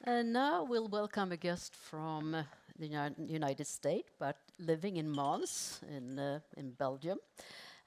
And now we'll welcome a guest from the United States, but living in Mons in Belgium.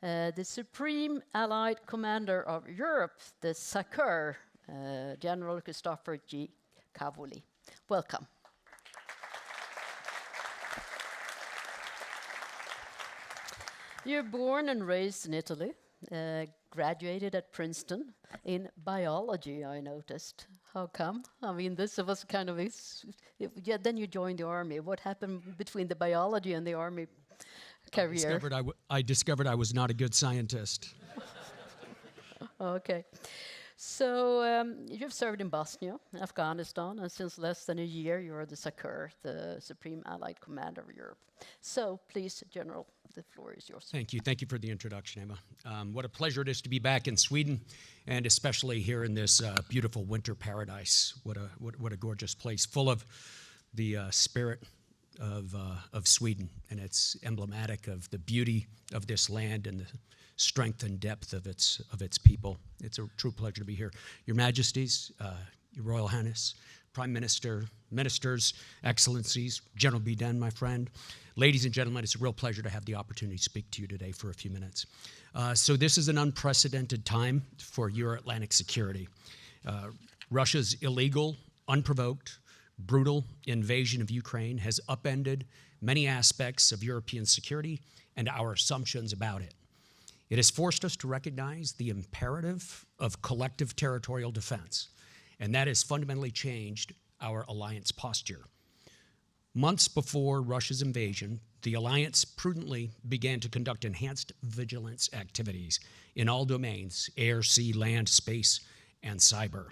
The Supreme Allied Commander of Europe, the SACEUR, General Christopher G. Cavoli. Welcome. You're born and raised in Italy, graduated at Princeton in biology, I noticed. How come? I mean, this was kind of, yeah, then you joined the army. What happened between the biology and the army career? I discovered I was not a good scientist. Okay. So you've served in Bosnia, Afghanistan, and since less than a year, you're the SACEUR, the Supreme Allied Commander of Europe. So please, General, the floor is yours. Thank you. Thank you for the introduction, Emma. What a pleasure it is to be back in Sweden, and especially here in this beautiful winter paradise. What a gorgeous place, full of the spirit of Sweden, and it's emblematic of the beauty of this land and the strength and depth of its people. It's a true pleasure to be here. Your Majesties, Your Royal Highness, Prime Minister, Ministers, Excellencies, General Biden, my friend, ladies and gentlemen, it's a real pleasure to have the opportunity to speak to you today for a few minutes. So this is an unprecedented time for Euro-Atlantic security. Russia's illegal, unprovoked, brutal invasion of Ukraine has upended many aspects of European security and our assumptions about it. It has forced us to recognize the imperative of collective territorial defense, and that has fundamentally changed our alliance posture. Months before Russia's invasion, the alliance prudently began to conduct enhanced vigilance activities in all domains: air, sea, land, space, and cyber.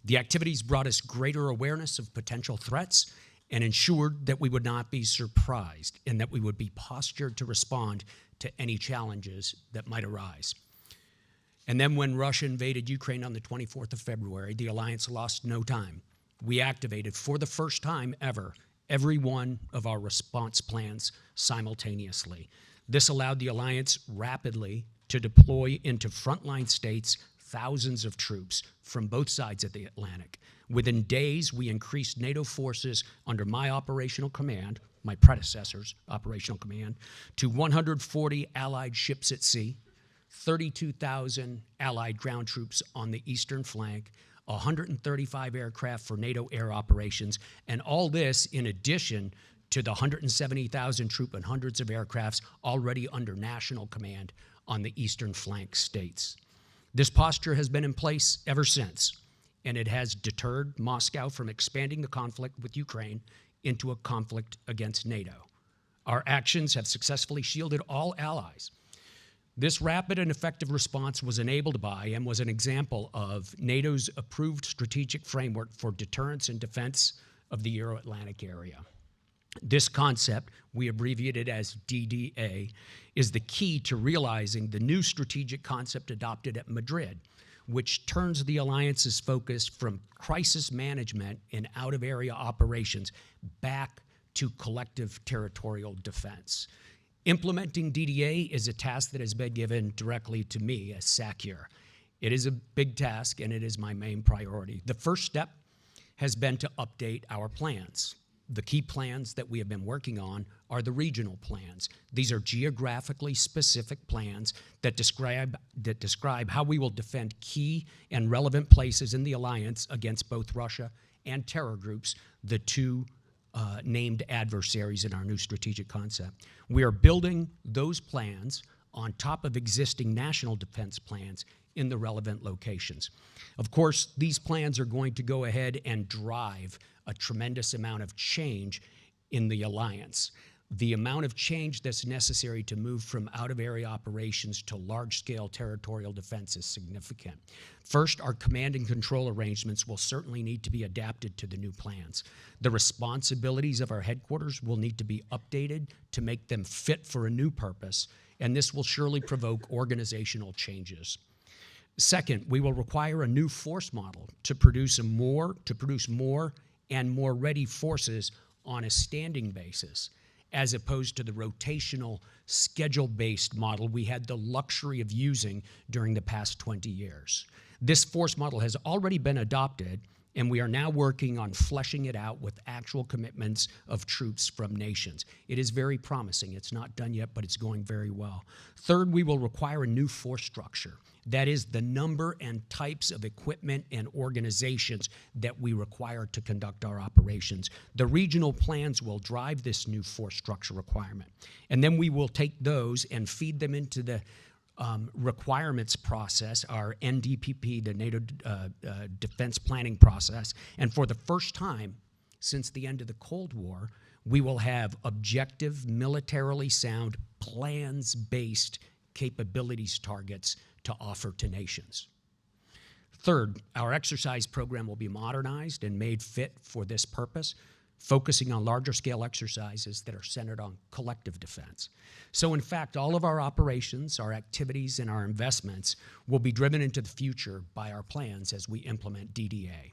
The activities brought us greater awareness of potential threats and ensured that we would not be surprised and that we would be postured to respond to any challenges that might arise. And then when Russia invaded Ukraine on the 24th of February, the alliance lost no time. We activated, for the first time ever, every one of our response plans simultaneously. This allowed the alliance rapidly to deploy into frontline states thousands of troops from both sides of the Atlantic. Within days, we increased NATO forces under my operational command, my predecessor's operational command, to 140 Allied ships at sea, 32,000 Allied ground troops on the eastern flank, 135 aircraft for NATO air operations, and all this in addition to the 170,000 troop and hundreds of aircrafts already under national command on the eastern flank states. This posture has been in place ever since, and it has deterred Moscow from expanding the conflict with Ukraine into a conflict against NATO. Our actions have successfully shielded all allies. This rapid and effective response was enabled by and was an example of NATO's approved strategic framework for deterrence and defense of the Euro-Atlantic area. This concept, we abbreviated as DDA, is the key to realizing the new strategic concept adopted at Madrid, which turns the alliance's focus from crisis management and out-of-area operations back to collective territorial defense. Implementing DDA is a task that has been given directly to me as SACEUR. It is a big task, and it is my main priority. The first step has been to update our plans. The key plans that we have been working on are the regional plans. These are geographically specific plans that describe how we will defend key and relevant places in the alliance against both Russia and terror groups, the two named adversaries in our new strategic concept. We are building those plans on top of existing national defense plans in the relevant locations. Of course, these plans are going to go ahead and drive a tremendous amount of change in the alliance. The amount of change that's necessary to move from out-of-area operations to large-scale territorial defense is significant. First, our command and control arrangements will certainly need to be adapted to the new plans. The responsibilities of our headquarters will need to be updated to make them fit for a new purpose, and this will surely provoke organizational changes. Second, we will require a new force model to produce more and more ready forces on a standing basis, as opposed to the rotational, schedule-based model we had the luxury of using during the past 20 years. This force model has already been adopted And we are now working on fleshing it out with actual commitments of troops from nations. It is very promising. It's not done yet, but it's going very well. Third, we will require a new force structure. That is the number and types of equipment and organizations that we require to conduct our operations. The regional plans will drive this new force structure requirement. And then we will take those and feed them into the requirements process, our NDPP, the NATO defense planning process. And for the first time since the end of the Cold War, we will have objective, militarily sound, plans-based capabilities targets to offer to nations. Third, our exercise program will be modernized and made fit for this purpose, focusing on larger scale exercises that are centered on collective defense. So in fact, all of our operations, our activities, and our investments will be driven into the future by our plans as we implement DDA.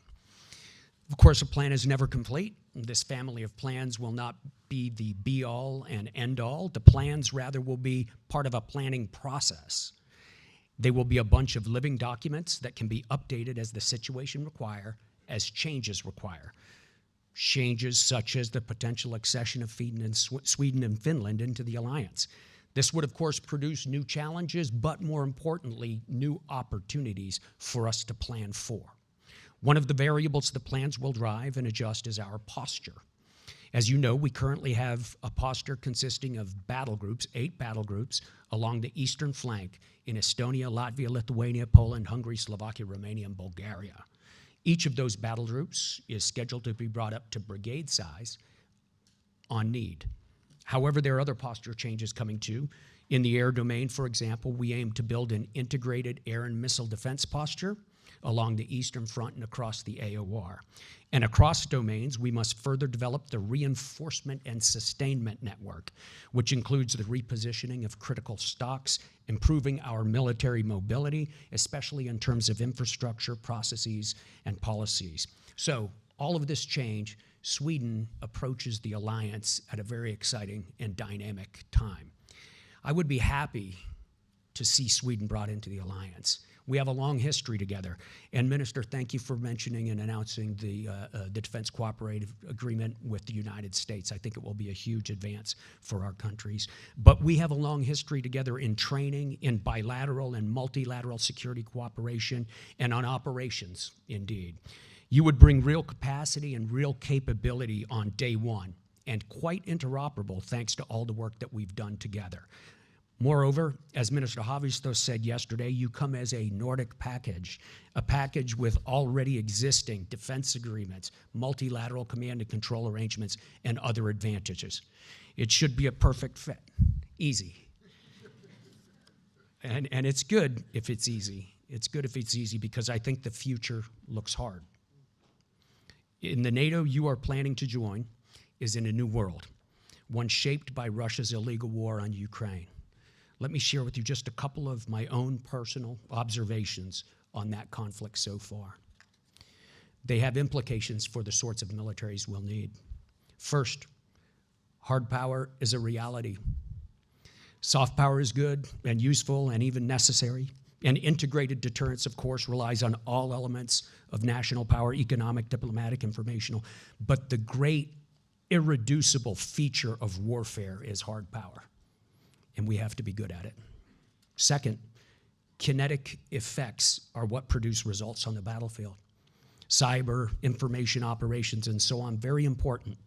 Of course, a plan is never complete. This family of plans will not be the be-all and end-all. The plans, rather, will be part of a planning process. They will be a bunch of living documents that can be updated as the situation requires, as changes require. Changes such as the potential accession of Sweden and Finland into the alliance. This would, of course, produce new challenges, but more importantly, new opportunities for us to plan for. One of the variables the plans will drive and adjust is our posture. As you know, we currently have a posture consisting of battle groups, 8 battle groups, along the eastern flank in Estonia, Latvia, Lithuania, Poland, Hungary, Slovakia, Romania, and Bulgaria. Each of those battle groups is scheduled to be brought up to brigade size on need. However, there are other posture changes coming too. In the air domain, for example, we aim to build an integrated air and missile defense posture along the eastern front and across the AOR. And across domains, we must further develop the reinforcement and sustainment network, which includes the repositioning of critical stocks, improving our military mobility, especially in terms of infrastructure, processes, and policies. So all of this change, Sweden approaches the alliance at a very exciting and dynamic time. I would be happy to see Sweden brought into the alliance. We have a long history together. And Minister, thank you for mentioning and announcing the Defense Cooperative Agreement with the United States. I think it will be a huge advance for our countries. But we have a long history together in training, in bilateral and multilateral security cooperation, and on operations, indeed. You would bring real capacity and real capability on day one, and quite interoperable thanks to all the work that we've done together. Moreover, as Minister Haavisto said yesterday, you come as a Nordic package, a package with already existing defense agreements, multilateral command and control arrangements, and other advantages. It should be a perfect fit. Easy. And it's good if it's easy. It's good if it's easy because I think the future looks hard. In the NATO you are planning to join is in a new world, one shaped by Russia's illegal war on Ukraine. Let me share with you just a couple of my own personal observations on that conflict so far. They have implications for the sorts of militaries we'll need. First, hard power is a reality. Soft power is good and useful and even necessary. And integrated deterrence, of course, relies on all elements of national power, economic, diplomatic, informational. But the great irreducible feature of warfare is hard power. And we have to be good at it. Second, kinetic effects are what produce results on the battlefield. Cyber, information operations, and so on, very important.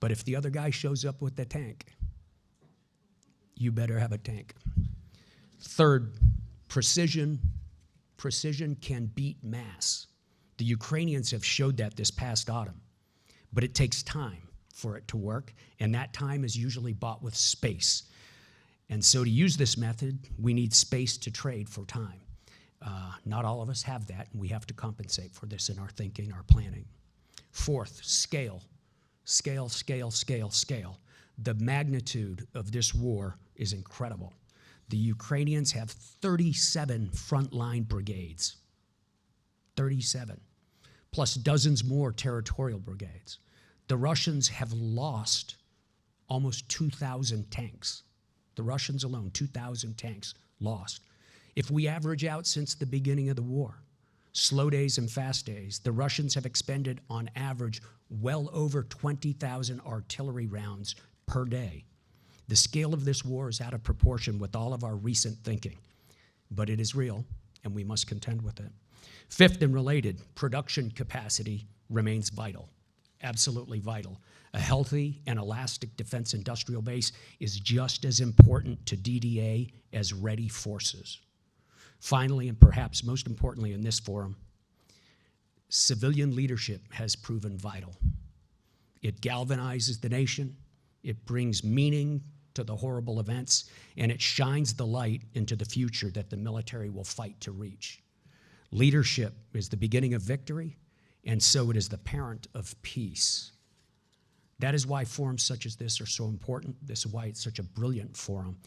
But if the other guy shows up with the tank, you better have a tank. Third, precision can beat mass. The Ukrainians have showed that this past autumn. But it takes time for it to work, and that time is usually bought with space. And so to use this method, we need space to trade for time. Not all of us have that, and we have to compensate for this in our thinking, our planning. Fourth, scale. Scale, scale, scale, scale. The magnitude of this war is incredible. The Ukrainians have 37 frontline brigades. 37, plus dozens more territorial brigades. The Russians have lost almost 2,000 tanks. The Russians alone, 2,000 tanks lost. If we average out since the beginning of the war, slow days and fast days, the Russians have expended on average well over 20,000 artillery rounds per day. The scale of this war is out of proportion with all of our recent thinking, but it is real, and we must contend with it. Fifth and related, production capacity remains vital, absolutely vital. A healthy and elastic defense industrial base is just as important to DDA as ready forces. Finally, and perhaps most importantly in this forum, civilian leadership has proven vital. It galvanizes the nation, it brings meaning to the horrible events, and it shines the light into the future that the military will fight to reach. Leadership is the beginning of victory, and so it is the parent of peace. That is why forums such as this are so important. This is why it's such a brilliant forum.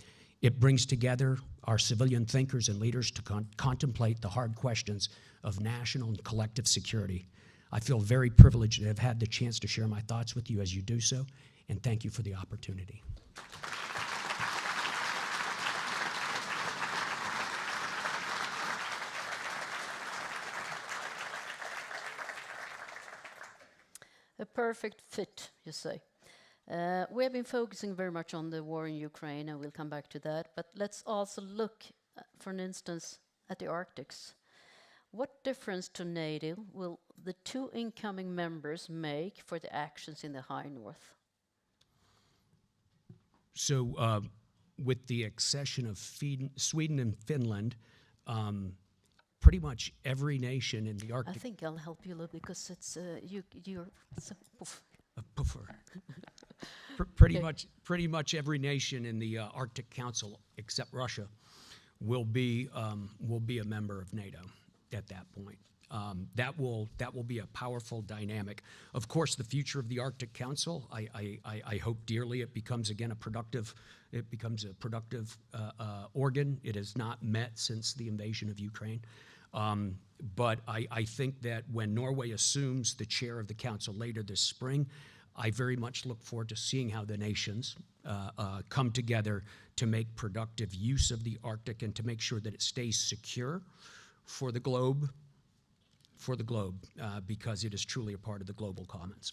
It brings together our civilian thinkers and leaders to contemplate the hard questions of national and collective security. I feel very privileged to have had the chance to share my thoughts with you as you do so, and thank you for the opportunity. A perfect fit, you say. We have been focusing very much on the war in Ukraine, and we'll come back to that. But let's also look, for an instance, at the Arctics. What difference to NATO will the two incoming members make for the actions in the High North? So, with the accession of Sweden and Finland, pretty much every nation in the Arctic. I think I'll help you a little because it's you're. A puffer. Pretty much every nation in the Arctic Council, except Russia, will be a member of NATO at that point. That will be a powerful dynamic. Of course, the future of the Arctic Council, I hope dearly it becomes again a productive organ. It has not met since the invasion of Ukraine. But I think that when Norway assumes the chair of the council later this spring, I very much look forward to seeing how the nations come together to make productive use of the Arctic and to make sure that it stays secure for the globe, because it is truly a part of the global commons.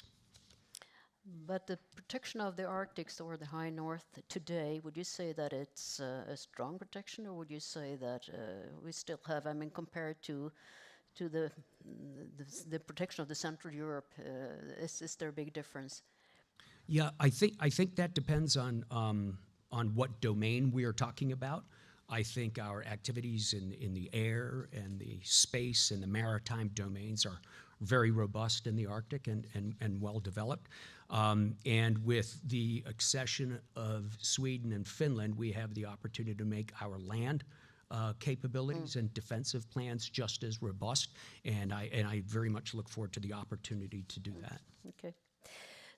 But the protection of the Arctic or the High North today, would you say that it's a strong protection, or would you say that we still have, I mean, compared to the protection of the Central Europe, is there a big difference? Yeah, I think that depends on what domain we are talking about. I think our activities in the air and the space and the maritime domains are very robust in the Arctic and well developed. And with the accession of Sweden and Finland, we have the opportunity to make our land capabilities and defensive plans just as robust. And I very much look forward to the opportunity to do that. Okay.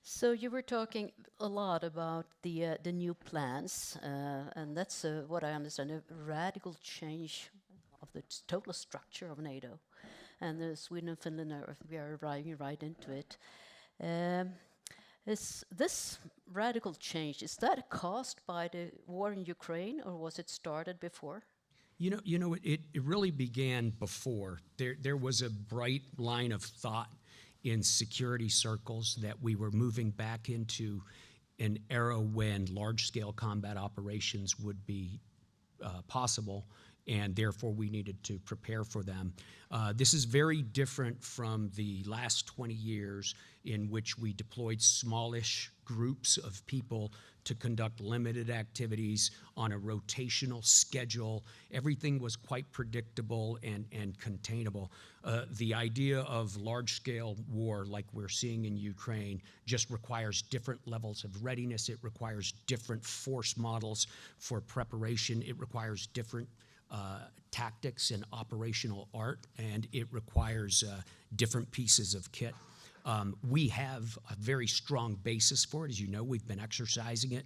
So you were talking a lot about the new plans, and that's what I understand, a radical change of the total structure of NATO. And Sweden and Finland, we are arriving right into it. Is this radical change, is that caused by the war in Ukraine, or was it started before? You know, it really began before. There was a bright line of thought in security circles that we were moving back into an era when large-scale combat operations would be possible, and therefore we needed to prepare for them. This is very different from the last 20 years in which we deployed smallish groups of people to conduct limited activities on a rotational schedule. Everything was quite predictable and containable. The idea of large-scale war like we're seeing in Ukraine just requires different levels of readiness. It requires different force models for preparation. It requires different tactics and operational art, and it requires different pieces of kit. We have a very strong basis for it. As you know, we've been exercising it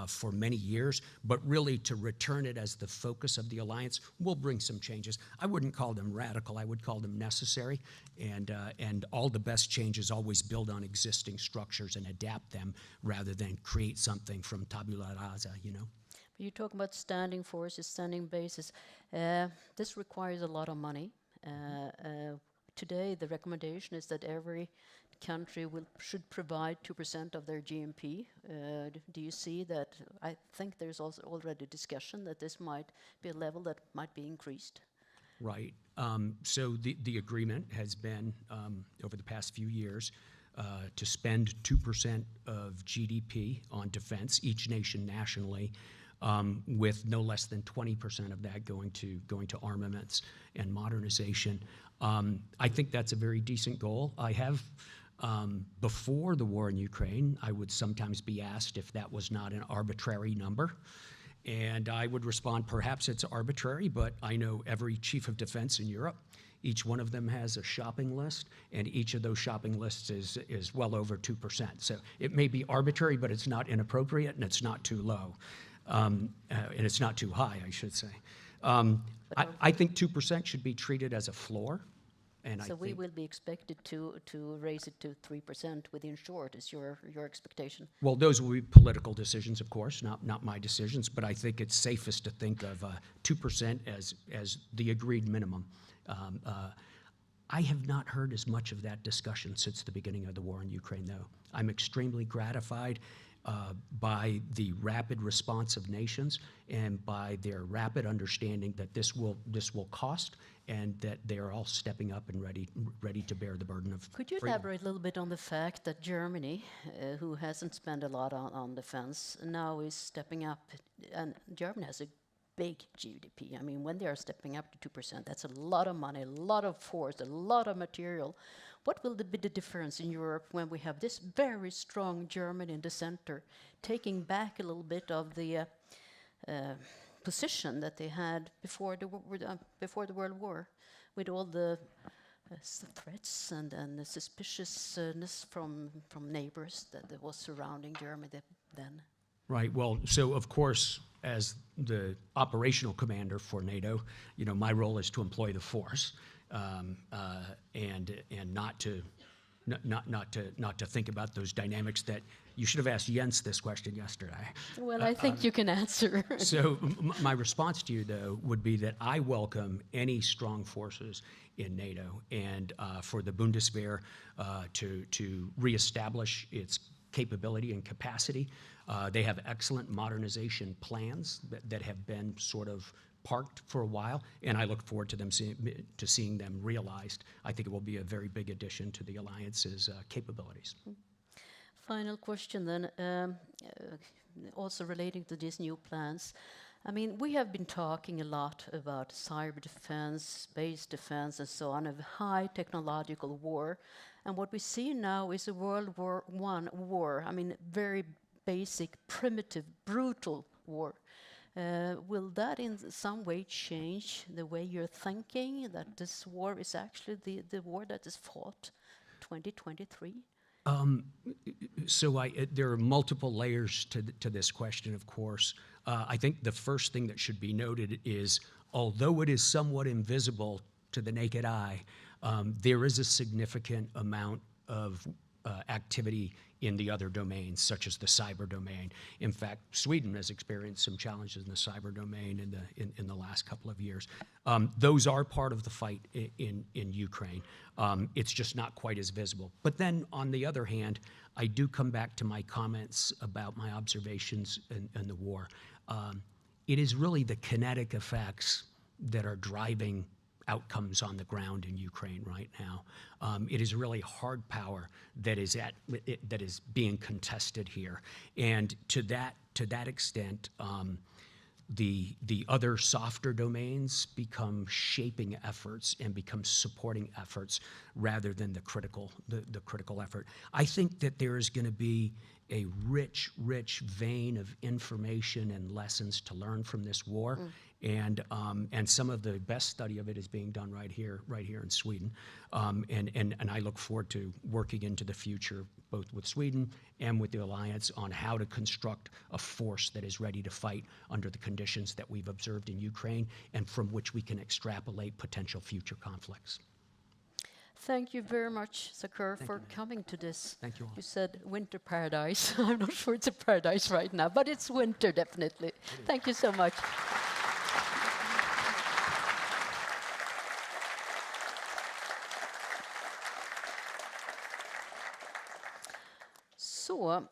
for many years, but really to return it as the focus of the alliance will bring some changes. I wouldn't call them radical, I would call them necessary, and all the best changes always build on existing structures and adapt them rather than create something from tabula rasa, you know. You talk about standing forces, standing bases. This requires a lot of money. Today, the recommendation is that every country should provide 2% of their GNP. Do you see that? I think there's also already discussion that this might be a level that might be increased. Right. So the agreement has been, over the past few years, to spend 2% of GDP on defense, each nation nationally, with no less than 20% of that going to armaments and modernization. I think that's a very decent goal. I have, before the war in Ukraine, I would sometimes be asked if that was not an arbitrary number. And I would respond, perhaps it's arbitrary, but I know every chief of defense in Europe, each one of them has a shopping list, and each of those shopping lists is well over 2%. So it may be arbitrary, but it's not inappropriate, and it's not too low. And it's not too high, I should say. I think 2% should be treated as a floor. And so we will be expected to raise it to 3% within short, is your expectation? Well, those will be political decisions, of course, not my decisions, but I think it's safest to think of 2% as the agreed minimum. I have not heard as much of that discussion since the beginning of the war in Ukraine, though. I'm extremely gratified by the rapid response of nations and by their rapid understanding that this will cost, and that they are all stepping up and ready to bear the burden of Could you elaborate a little bit on the fact that Germany, who hasn't spent a lot on defense, now is stepping up, and Germany has a big GDP. I mean, when they are stepping up to 2%, that's a lot of money, a lot of force, a lot of material. What will be the difference in Europe when we have this very strong Germany in the center, taking back a little bit of the position that they had before the World War, with all the threats and the suspiciousness from neighbors that was surrounding Germany then? Right. Well, so of course, as the operational commander for NATO, my role is to employ the force, and not to think about those dynamics that you should have asked Jens this question yesterday. Well, I think you can answer. So my response to you, though, would be that I welcome any strong forces in NATO, and for the Bundeswehr to reestablish its capability and capacity. They have excellent modernization plans that have been sort of parked for a while, and I look forward to seeing them realized. I think it will be a very big addition to the alliance's capabilities. Final question then, also relating to these new plans. I mean, we have been talking a lot about cyber defense, space defense, and so on, of high technological war. And what we see now is a World War I war. I mean, very basic, primitive, brutal war. Will that in some way change the way you're thinking, that this war is actually the war that is fought 2023? So there are multiple layers to this question, of course. I think the first thing that should be noted is, although it is somewhat invisible to the naked eye, there is a significant amount of activity in the other domains, such as the cyber domain. In fact, Sweden has experienced some challenges in the cyber domain in the last couple of years. Those are part of the fight in Ukraine. It's just not quite as visible. But then, on the other hand, I do come back to my comments about my observations in the war. It is really the kinetic effects that are driving outcomes on the ground in Ukraine right now. It is really hard power that is being contested here, and to that extent, the other softer domains become shaping efforts and become supporting efforts rather than the critical effort. I think that there is going to be a rich vein of information and lessons to learn from this war. And some of the best study of it is being done right here in Sweden, and I look forward to working into the future, both with Sweden and with the alliance, on how to construct a force that is ready to fight under the conditions that we've observed in Ukraine, and from which we can extrapolate potential future conflicts. Thank you very much, SACEUR, for coming to this. Thank you all. You said winter paradise. I'm not sure it's a paradise right now, but it's winter definitely. Thank you so much. Så,